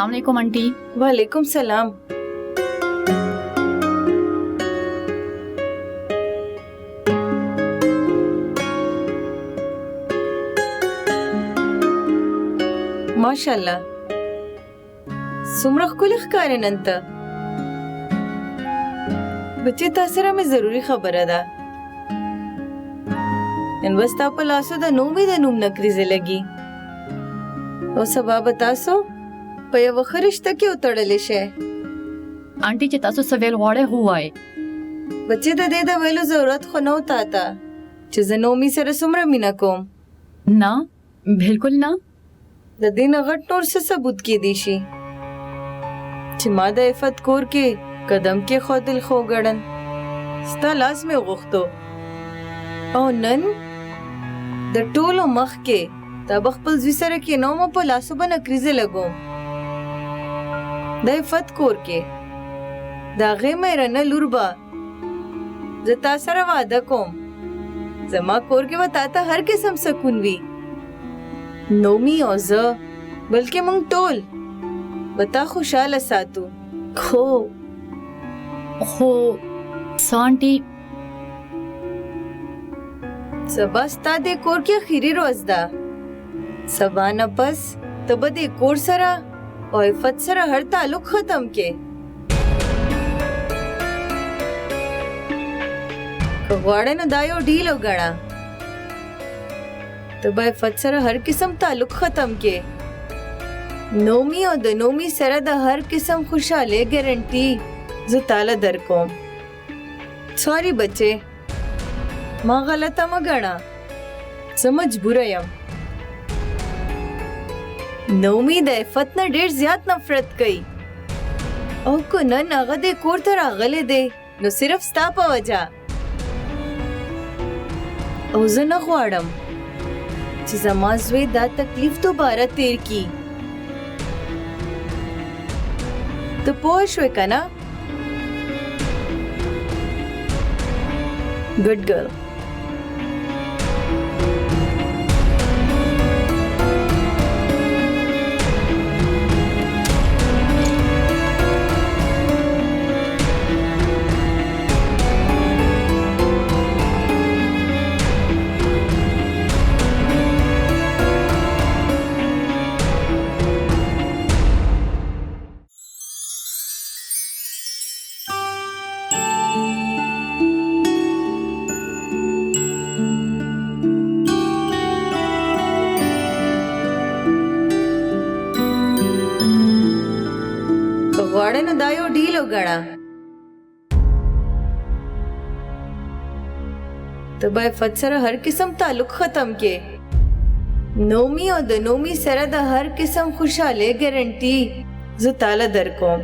अस्सलाम वालेकुम आंटी। वालेकुम सलाम। माशाल्लाह सुमरख कुल ښکارې نن ته بچې تا سره مې ضروري خبره ده نن بس تا په لاسو د نوم د نوم نکریزې لګي او سبا به تاسو په یوه ښه رشته کې وتړلی شئ आंटी چې تاسو څه ویل غواړئ ووایئ بچې د دې د ویلو ضرورت خو نه و تا ته چې زه نومي سره څومره مینه کوم نه بالکل نه د دې نه غټ نور څه ثبوت کیدی شي چې ما د عفت کور کې قدم کې خودل خو ګړن ستا لاس مې غوښتو او نن د ټولو مخ کې تا به خپل زوی سره کېنوم په لاسو به نکریزې لګوم د عفت کور کې د هغې مېرنه لور به زه تا سره واده کوم زما کور کې به تا ته هر قسم سکون وي نومي او زه بلکې موږ ټول به تا خوشحاله ساتو خو آنटी سبا ستا د کور کې اخیری ورځ ده سبا نه پس ته به د کور سره او عفت سره هر تعلق ختم کې که غواړې نو دا یو ډیل وګڼه ته به عفت سره هر قسم تعلق ختم کې نومي او د نومي سره د هر قسم خوشحاله ګارنټي زه تاله درکوم سوري بچې ما غلطه مه ګڼه زه مجبوره یم نومي د عفت نه ډېر زیات نفرت کوي او که نن هغه د کور ته راغلی دی نو صرف ستا په وجه او زه نه غواړم چې زما زوی دا تکلیف دوباره تیر کی ته پوه شوې که نه ګډ ګرل غواړې نو دا یو ډیل وګڼه ته به عفت سره هر قسم تعلق ختم کې نومي او د نومي سره د هر قسم خوشحاله ګارنټي زه تاله درکوم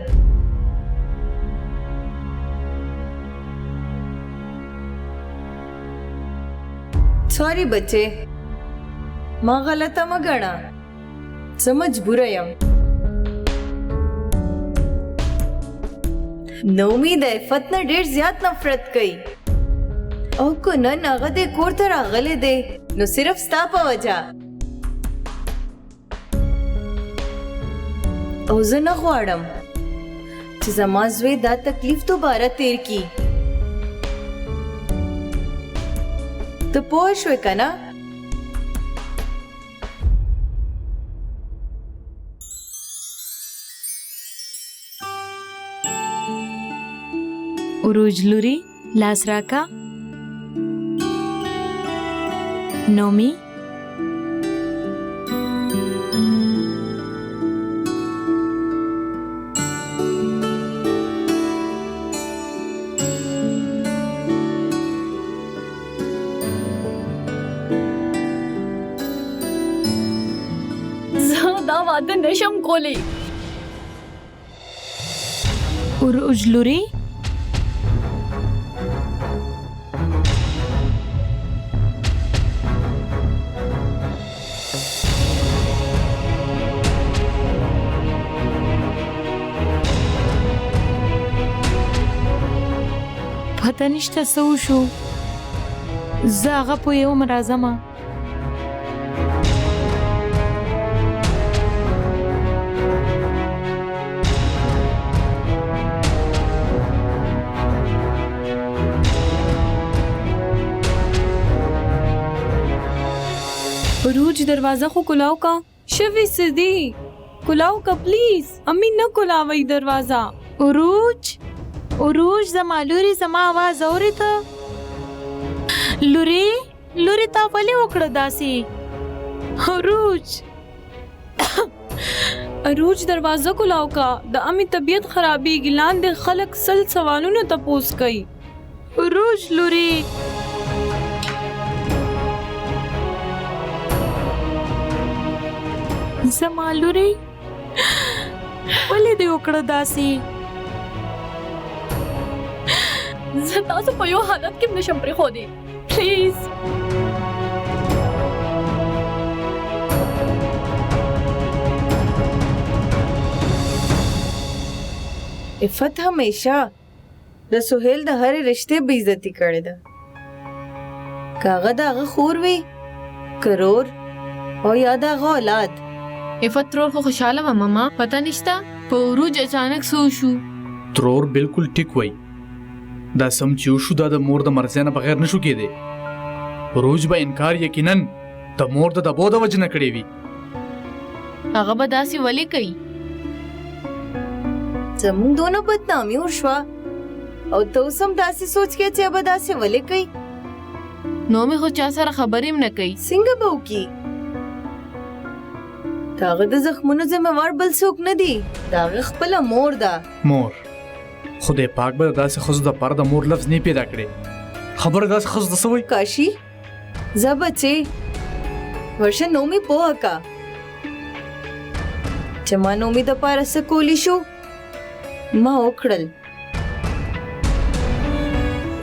سوري بچې ما غلطه مه ګڼه زه مجبوره یم نومي د عفت نه ډېر زیات نفرت کوي او که نن هغه د کور ته راغلی دی نو صرف ستا په وجه او زه نه غواړم چې زما زوی دا تکلیف دوباره تیر کی ته پوه شوې که نه उरूज लूरी लास राका नोमी زه واده نشم کولی उरूज लूरी پته نشته څه وشو زه هغه پوهیږم راځمه रोज दरवाजा खो कुलाओ का शवी सिदी कुलाओ का प्लीज अम्मी न कुलावई दरवाजा उरूज जमा लूरी जमा आवाज औरी था लूरी ता वली वकड़ दासी अरूज दरवाजा कुलाओ का द अम्मी तबीयत खराबी गिलान दे खलक सल सवालों ने तपोस कई अरूज लूरी जमा लूरी वली दे वकड़ दासी زه تاسو په یو حالت کې نشم پرېښودی پلیز عفت همیشه د سهیل د هرې رشتې بې عزتي کړې ده که هغه د هغه خور وي کرور او یا د هغه اولاد عفت ترور خو خوشحاله وه ماما پته نشته په عروج اچانک سو شو ترور بالکل ټیک وای دا سم چې وشو دا د مور د مرزۍ نه بغیر نشو کېدی عروج به انکار یقینا د مور د دبو د وجې نه کړی وي هغه به داسې ولې کوي زموږ دونو بدنامي وشوه او ته اوس هم داسې سوچ کې چې به داسې ولې کوي نو مې خو چا سره خبرې هم نه کوي څنګه به وکړي د هغه د زخمونو ذمہوار بل څوک نه دی د هغه خپله مور ده مور خدای پاک به داسې ښځو دپاره د مور لفظ نه پیدا کړی خبره داسې ښځو ته څه وایي کاشي زه بچې ورشه نومي پوهه کا چې ما نومي دپاره څه کولی شو ما وکړل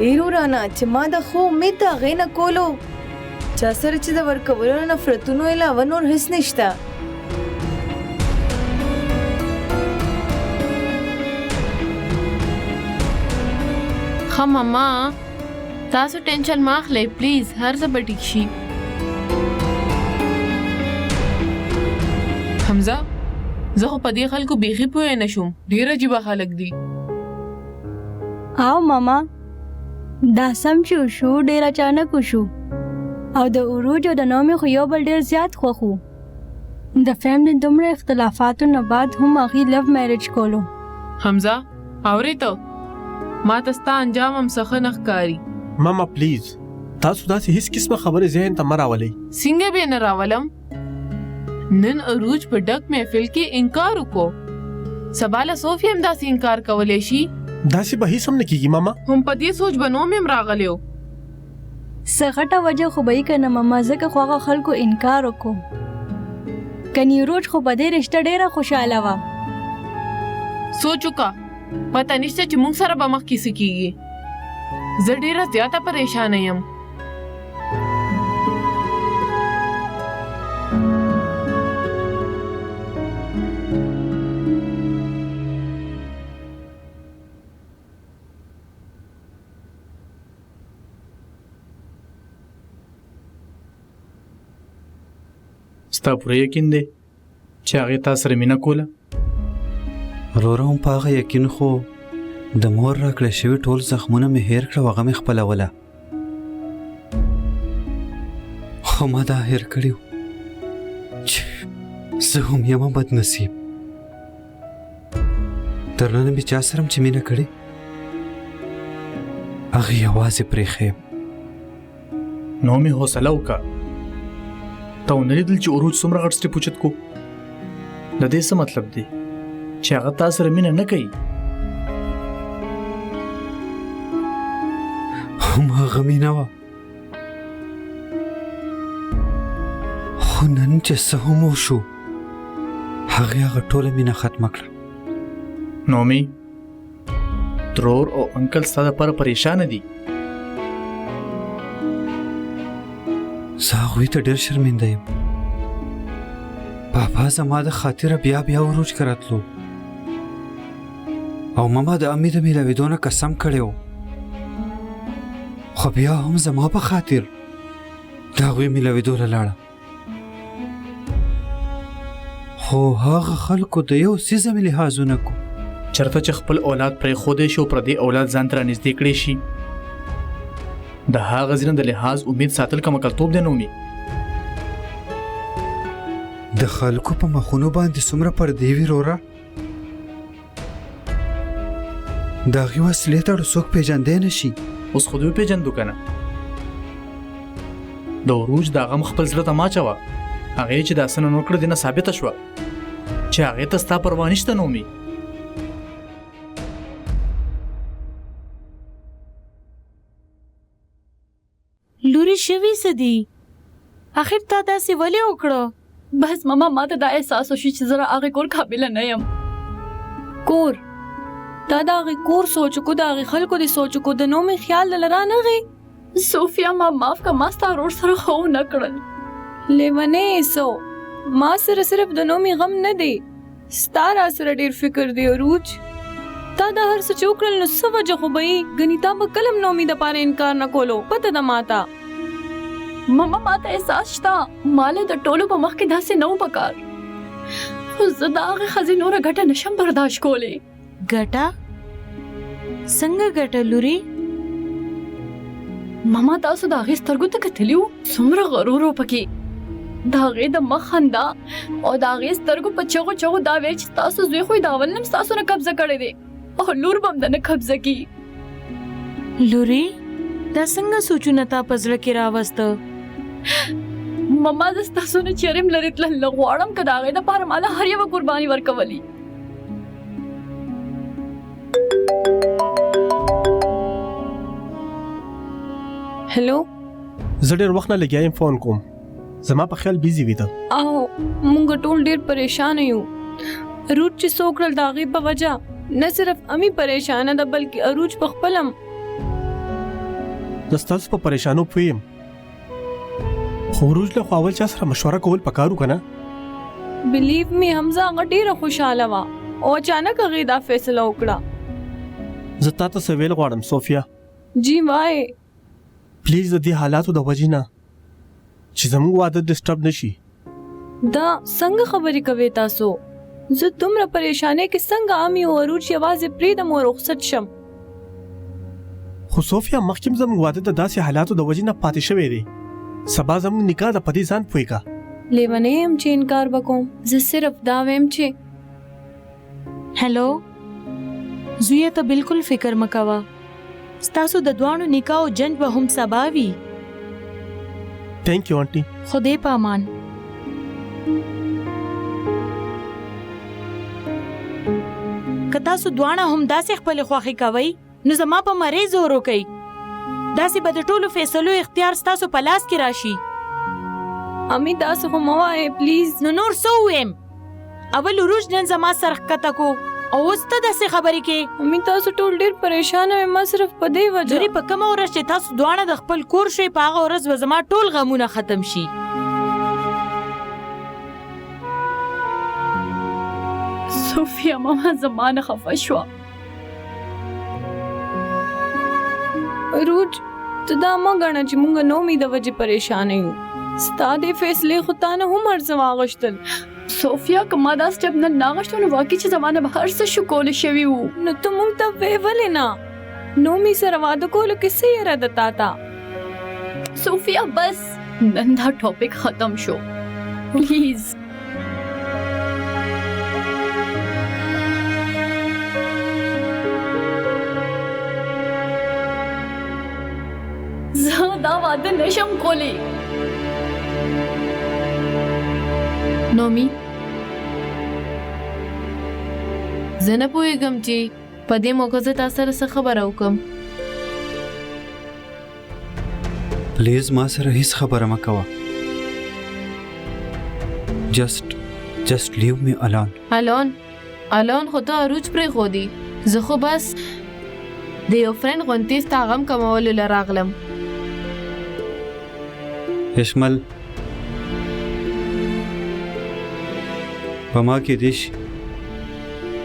ایرو رانا چې ما د خو امید د هغې نه کولو چا سره چې د ورکولو نه نفرتونو علاوه نور هیڅ نشته ښه ماما تاسو ټینشن مه اخلئ پلیز هر څه به ټیک شي حمزه زه خو په دې خلکو بیخي پوهه نه شوم ډېر عجیبه خلک دي او ماما دا سم چې وشو ډېر اچانک وشو او د عروج او د نومې خو یو بل ډېر زیات خوښ و د فیملي دومره اختلافاتو نه بعد هم هغې لو میرج کولو حمزه اورې ته ما ته ستا انجام هم څه ښه نه ښکاري ماما پلیز تاسو داسې هیڅ قسمه خبرې ذهن ته مه راولئ څنګه به نه راولم نن عروج په ډک محفل کې انکار وکړو سبا له صوفي هم داسې انکار کولی شي داسې به هیڅ هم نه کېږي ماما هم په دې سوچ به نوم هم راغلی و څه غټه وجه خو به یې که نه ماما ځکه خو هغه خلکو انکار وکړو کني عروج خو په دې رشته ډېره خوشحاله وه سوچ وکړه پته نشته چې موږ سره به مخکې څه کېږي زه ډېره زیاته پریشانه یم ستا پوره یقین دی چې هغې تا سره مینه کوله وروره هم په هغه یقین خو د مور راکړه شوي ټول زخمونه مې هیر کړه هغه مې خپلوله خو ما دا هیر کړي و چې زه هم یم بد نصیب تر ننه مې چا سره هم چې مینه کړې هغې یوازې پرېښیم نو مې حوصله وکړه تا ونه لیدل چې عروج څومره غټ سټیپ اوچت کو د دې څه مطلب دی چې هغه تا سره مینه نه کوي هم هغه مینه وه خو نن چې څه هم وشو هغې هغه ټوله مینه ختمه کړه نومي ترور او انکل ستا دپاره پریشانه دي زه هغوی ته ډېر شرمنده یم پاپا زما د خاطره بیا عروج ته راتلو او ماما د امي د میلاوېدو نه قسم کړی و خو بیا هم زما په خاطر د هغوی میلاوېدو له لاړه خو هغه خلکو د یو څیزه مې لحاظ ونه کو چرته چې خپل اولاد پرېښودی شي او پردی اولاد ځان ته رانږدې کړی شي د هغه ځینه د لحاظ امید ساتل کمکلتوب دی نومي د خلکو په مخونو باندې څومره پردې وي وروره د هغې وسلې ته څوک پیژندی نه شي اوس خو دوی پیژندو که نه د عروج د غم خپل زړه ته ماچوه هغې چې دا څه نن وکړه دې نه ثابته شوه چې هغې ته ستا پروا نشته نومي لوري شوي څه دي اخر تا داسې ولې وکړه بس ماما ما ته دا احساس وشي چې زه د هغې کور قابله نه یم کور تا د هغې کور سوچ کو د هغې خلکو دې سوچ کو د نومې خیال دله رانغی صوفیا ما معاف که ما ستا ورور سره خو نه کړل لیونې سو ما سره صرف د نومې غم نه دی ستا را سره ډېر فکر دی عروج تا دا هر څه چې وکړل نو څه وجه خو به یې ګنې تا به کله هم نومې دپاره انکار نه کولو پته ده ماته ماما ما ته احساس شته ما له د ټولو په مخ کې داسې نه و پکار خو زه د هغې ښځې نوره ګټه نشم برداشت کولی ګټه څنګه ګټه لوري ماما تاسو د هغې سترګو ته کتلي وو څومره غرور و پکې د هغې د مخ خندا او د هغې سترګو په چغو چغو دا ویل چې ستاسو زوی خو یې د اول نه ستاسو نه قبضه کړی دی او لور به هم د نه قبضه کي لوري دا څنګه سوچونه تا په زړه کې راوسته ماما زه ستاسو نه چیرې هم لرې تلل نه غواړم که د هغې دپاره ما له هر یوه قرباني ورکولي هلو زه ډېر وخت نه لګیا یم فون کوم زما په خیال بیزي وي ته او مونږ ټول ډېر پریشان یو عروج چې څه وکړل د هغې په وجه نه صرف امی پریشانه ده بلکې عروج په خپل هم زه ستاسو په پریشانو پوه یم خو عروج له خو اول چا سره مشوره کول پکارو که نه بلیو می حمزه هغه ډېره خوشحاله وه او اچانک هغې دا فیصله وکړه زه تا ته څه ویل غواړم صوفیا جی وای پلیز د دې حالاتو د وجې نه چې زموږ واده ډسټرب نشي دا څنګه خبرې کوي تاسو زه دومره پریشانې کې څنګه امی او عروج یوازې پرېږدم او رخصت شم خو صوفیا مخکې هم زموږ واده د داسې حالاتو د وجې نه پاتې شوی دی سبا زموږ نکاح د په دې ځان پوهې کا لیونی یم چې انکار به کوم زه صرف دا ویم چې هلو زویه ته بالکل فکر مه کوه ستاسو د دواړو نکاح او جنج به هم سبا وي تھینک یو آنټي خدای په امان که تاسو دواړه هم داسې خپلې خوښې کوئ نو زما په مرۍ زور وکئ داسې به د ټولو فیصلو اختیار ستاسو په لاس کې راشي امی داسې خو مه وایې پلیز نو نور څه ووایم اول عروج نن زما سر ښکته کو او اوس ته داسې خبرې کې امی تاسو ټول ډېر پریشانه یم ما صرف په دې وجه لورې په کومه ورځ چې تاسو دواړه د خپل کور شئ په هغه ورځ به زما ټول غمونه ختم شي صوفیا ماما زما نه خفه شوه عروج ته دا مه ګڼه چې موږ نومې د وجې پریشانه یو ستا دې فیصلې خو تا نه هم هر څه واغوښتل صوفیا که ما دا سټپ نن نه اخیستی نو واقعي چې زما نه به هر څه شکولی شوي وو نو ته موږ ته وې ولې نه نومې سره واده کولو کې څه یره ده تا ته صوفیا بس نن دا ټاپک ختم شو پلیز زه دا واده نشم کولی نومي زه نه پوهېږم چې په دې موقع زه تا سره څه خبره وکړم پلیز ما سره هیڅ خبره مه کوه just leave me alone الون خو ته عروج پرېښودي زه خو بس د یو فرینډ غوندې ستا غم کمولو له راغلم اشمل په ما کې دې شي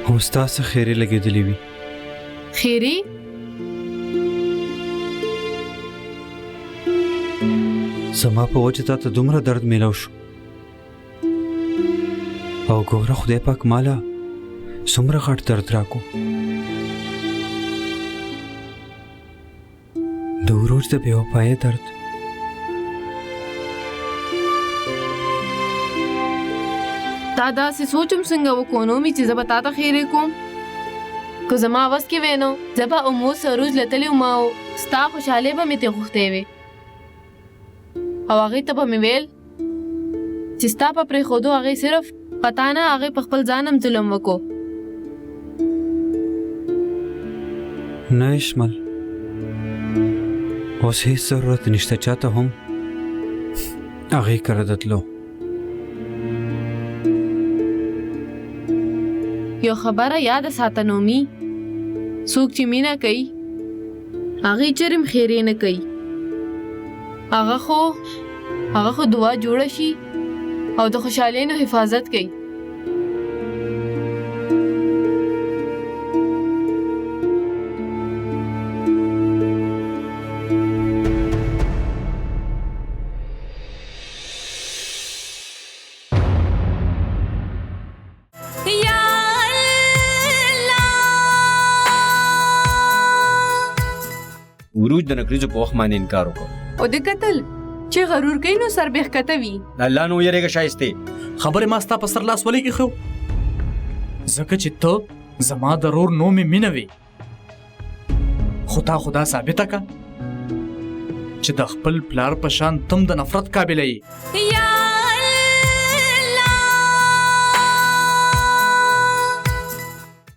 هم ستا څه خیرې لګېدلې وي خیري زما په وجه تا ته دومره درد میلاو شو او ګوره خدای پاک مالا څومره غټ درد راکو د عروج د بې وفایۍ درد تا داسې سوچم څنګه وکړو نو مې چې زه به تا ته خیرې کوم که زما وس کې وی نو زه به امو سروج لتلی وم او ستا خوشحالۍ به مې ترې غوښتې وې او هغې ته به مې ویل چې ستا په پرېښودو هغې صرف پتا نه هغې په خپل ځان هم ظلم وکړو نه اشمل اوس هیڅ ضرورت نشته چاته هم هغې کره د تلو یو خبره یاد ساته نومي څوک چې مینه کوي هغې چرم خیرې نه کوي هغه خو دعا جوړه شي او د خوشحالۍ نو حفاظت کوي وروج د نکریزو په وخت باندې انکار وکړ او د قتل چې غرور کوي نو سر به ښکته وي الله نو یریږه شایسته خبرې ما ستا په سر لاس ولې ایښو ځکه چې ته زما د رور نوم مې مینه وې خو تا خدا ثابته که چې د خپل پلار په شان تم د نفرت قابله یې